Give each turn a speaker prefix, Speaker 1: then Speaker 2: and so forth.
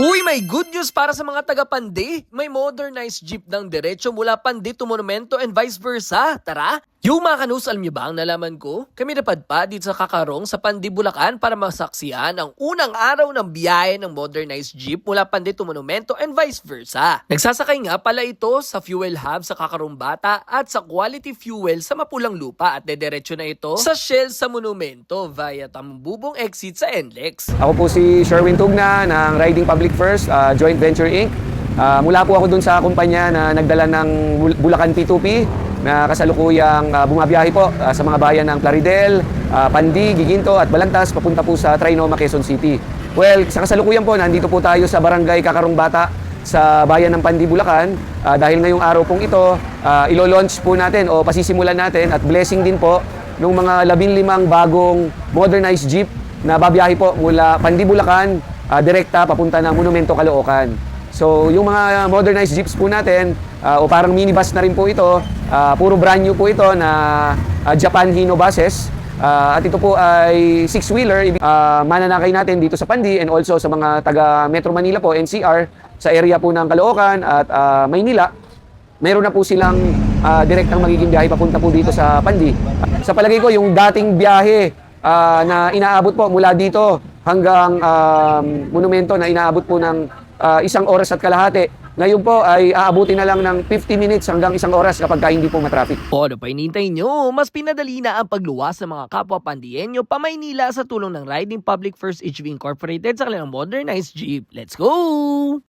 Speaker 1: Uy, may good news para sa mga taga-Pandi. May modernized jeep ng diretso mula Pandi to Monumento and vice versa. Tara! Yung mga kanus, alam niyo ba ang nalaman ko? Kami napadpad dito sa Kakarong sa Pandi, Bulacan para masaksihan ang unang araw ng biyahe ng modernized jeep mula Pandi to Monumento and vice versa. Nagsasakay nga pala ito sa fuel hub sa Kakarong Bata at sa quality fuel sa Mapulang Lupa at dediretso na ito sa Shell sa Monumento via Tambubong exit sa NLEX.
Speaker 2: Ako po si Sherwin Tugna ng Riding Public First Joint Venture Inc. Mula po ako dun sa kumpanya na nagdala ng Bulacan P2P na kasalukuyang bumabiyahe po sa mga bayan ng Plaridel, Pandi, Giginto at Balantas papunta po sa Trinoma, Quezon City. Well, sa kasalukuyan po, nandito po tayo sa Barangay Kakarong Bata sa bayan ng Pandi, Bulacan. Dahil ngayong araw pong ito, ilo-launch po natin o pasisimulan natin at blessing din po ng mga 15 bagong modernized jeep na babiyahe po mula Pandi, Bulacan, direkta papunta ng Monumento, Caloocan. So, yung mga modernized jeeps po natin, o parang minibus na rin po ito, puro brand new po ito na Japan Hino buses. At ito po ay 6-wheeler, mananakay natin dito sa Pandi and also sa mga taga Metro Manila po, NCR, sa area po ng Caloocan at Maynila. Mayroon na po silang direktang magiging biyahe papunta po dito sa Pandi. Sa palagay ko, yung dating biyahe na inaabot po mula dito hanggang Monumento na inaabot po ng 1 oras at kalahati. Ngayon po ay aabutin na lang ng 50 minutes hanggang 1 oras kapag hindi po matraffic.
Speaker 1: O ano pa hinihintay nyo? Mas pinadali na ang pagluwas sa mga kapwa Pandienyo pa Maynila sa tulong ng Riding Public First HV Incorporated sa kanilang modernized jeep. Let's go!